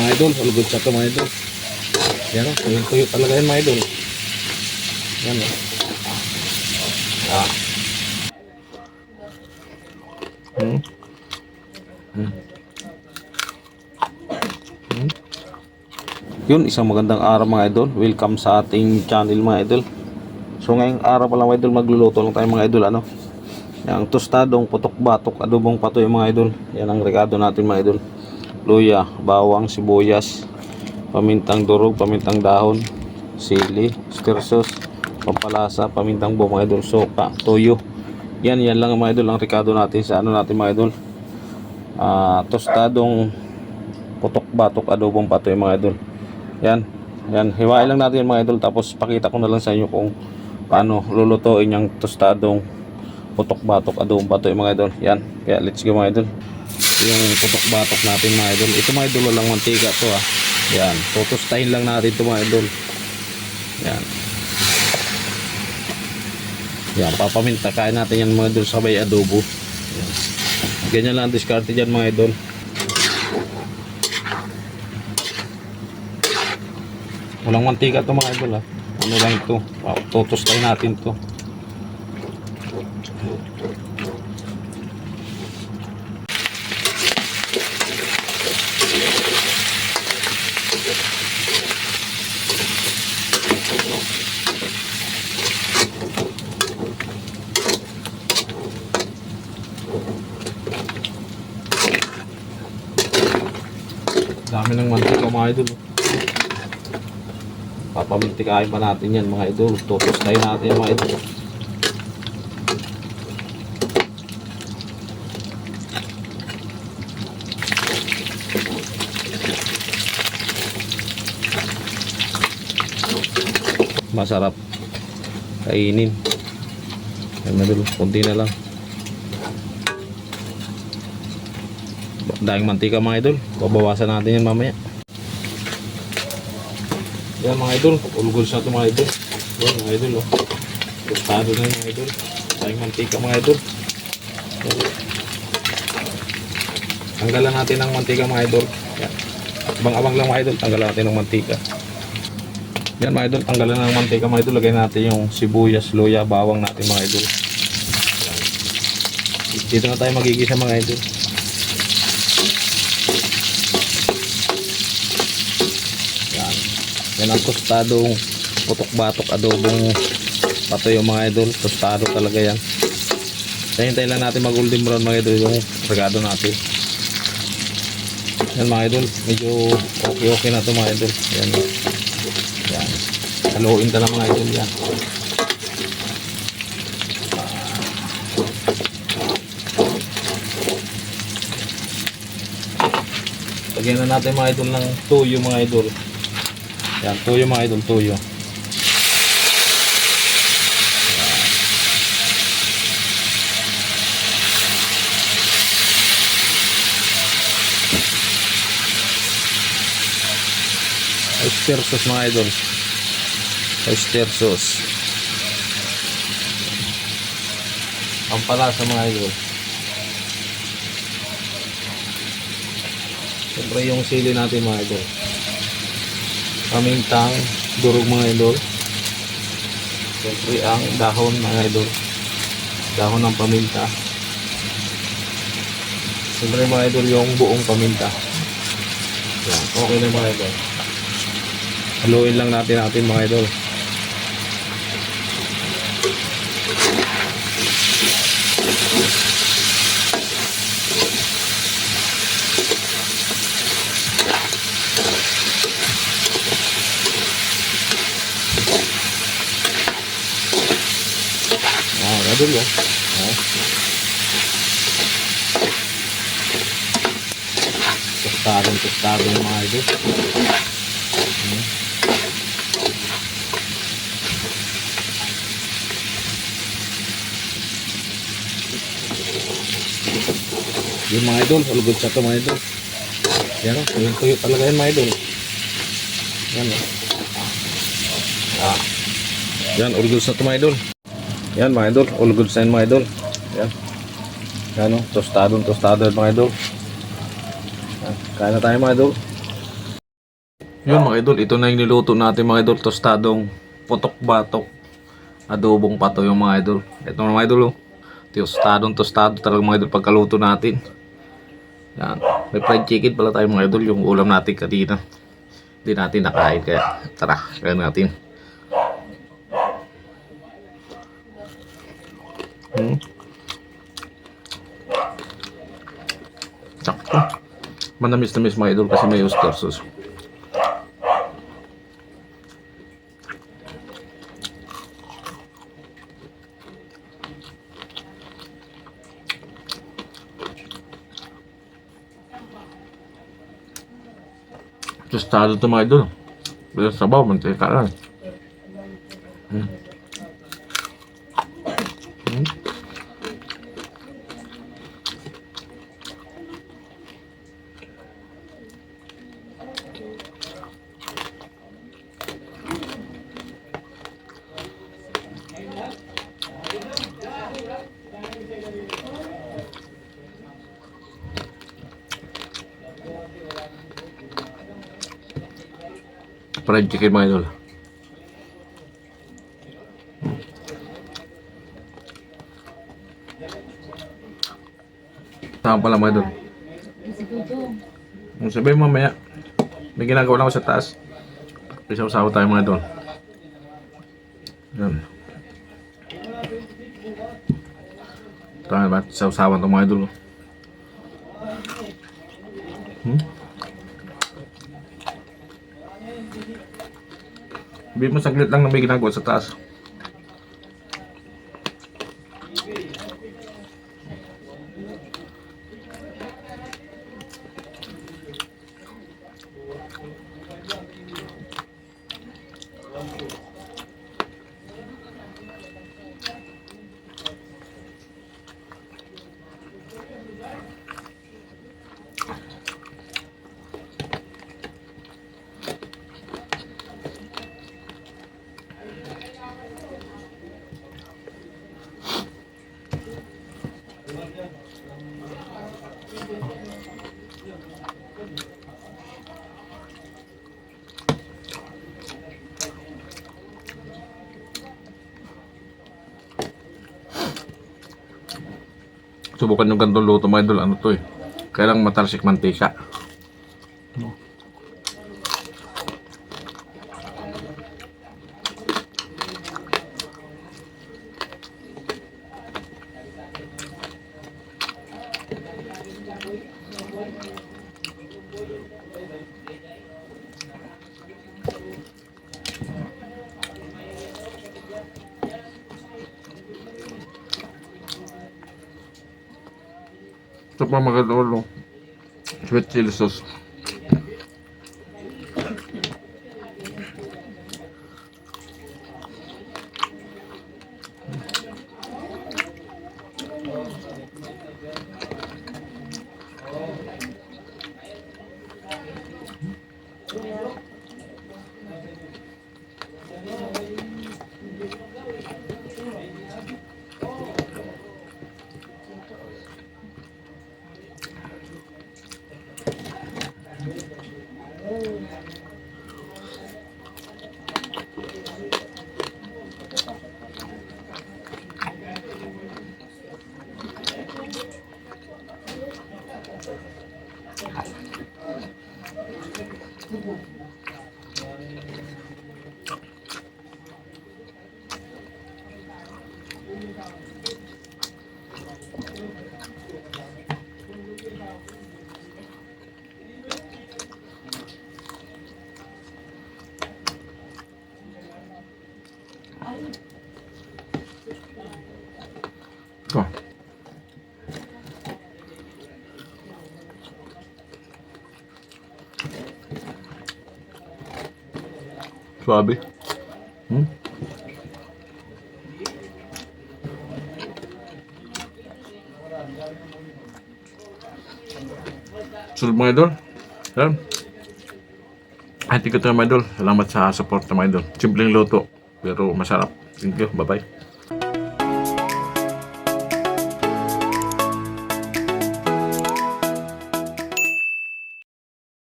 mga idol. All good sa ito mga idol. Yan o. Tuyo talaga yan mga idol. Yan o. Ah. Yun, isang magandang araw mga idol. Welcome sa ating channel mga idol. So ngayong araw pala mga idol, magluluto lang tayo mga idol. Ano? Yung tostadong putok-batok, adobong patoy mga idol. Yan ang rekado natin mga idol. Luya, bawang, sibuyas, pamintang durog, pamintang dahon, sili, stir sauce, pampalasa, pamintang buo mga idol, soka, toyo. Yan lang mga idol ang rekado natin sa ano natin mga idol. Tostadong putok-batok, adobong patoy mga idol. Yan, hiwain lang natin mga idol, tapos pakita ko na lang sa inyo kung paano lulutuin yung tostadong putok-batok, adobong patoy mga idol. Yan, kaya let's go mga idol. Yung putok-batok natin mga idol, ito mga idol walang mantika to ha. Yan, tutustahin lang natin ito mga idol. Yan, papaminta, kain natin yan mga idol sabay adobo. Yan. Ganyan lang ang diskarte dyan mga idol. Walang mantika ito mga idol ha. Ano lang ito, tutustahin natin ito. Dami ng mantika mga idol. Papamintikain pa natin yan mga idol. Tutustahin natin yan mga idol. Masarap kainin. Yan mga idol, kunti na lang. Dahil mantika mga idol, babawasan natin yan mamaya. Yan mga idol, ulgol sa ito mga idol. Yan mga idol oh. Tostado na yung mga idol. Dahil mantika mga idol. Yan. Tanggalan natin ng mantika mga idol. Yan. Abang-abang lang mga idol, tanggalan natin ng mantika. Yan mga idol, tanggalan ng mantika mga idol. Lagay natin yung sibuyas, luya, bawang natin mga idol. Yan. Dito na tayo magigisa mga idol. Yan ang tostadong putok-batok, adobong patoy yung mga idol. Tostado talaga yan. Hintayin lang natin mag golden brown mga idol yung regado natin. Yan mga idol, medyo okay na ito mga idol. Yan. Haluin ka na mga idol yan. Lagyan na natin mga idol ng tuyo mga idol. Yan, tuyo mga idol, tuyo. Oyster sauce mga idol. Oyster sauce. Pampalasa mga idol. Siyempre yung sili natin mga idol. Pamintang durog mga idol. Siyempre ang dahon mga idol. Dahon ng paminta. Siyempre mga idol yung buong paminta. Yan, okay na mga idol. Haluin lang natin mga idol. Idol ya. Tostado mga idol. Yung mga idol, all good sa ito mga idol. Yan o, tuyo talaga yan mga idol. Yan o. Yan, all good sa ito mga idol. Yan mga idol, all good sa yan mga idol. Yan. Yan o, tostado mga idol. Yan. Kain na tayo mga idol. Yun mga idol, ito na yung niluto natin mga idol, tostadong putok batok, adobong pato yung mga idol. Ito mga idol, oh. Tostado talaga mga idol pagkaluto natin. Yan. May fried chicken pala tayo mga idol, yung ulam natin kanina. Hindi natin nakain kaya tara, kaya natin. Sakto. Manamis-namis mga idol kasi may oyster sauce. Tostado ito mga idol. Pero sabaw, mantika lang. Fried chicken mga idol. Tama pala mga idol. Kung sabihin mo mamaya, may ginagawa lang ako sa taas. Isaw-saw tayo mga idol. Yan. Tama ba? Isaw-sawan ito mga idol. Sabihin mo saglit lang na may ginagawa sa taas. Subukan yung gantong luto mga idol. Ano to eh, kailang matalsik mantika. Ito pa mga idol, sweet chili sauce. Ito. Suabe. Sunod mga idol. Yan. Ay, tika mga idol. Salamat sa support mga idol. Simpleng luto, pero masarap. Thank you. Bye-bye.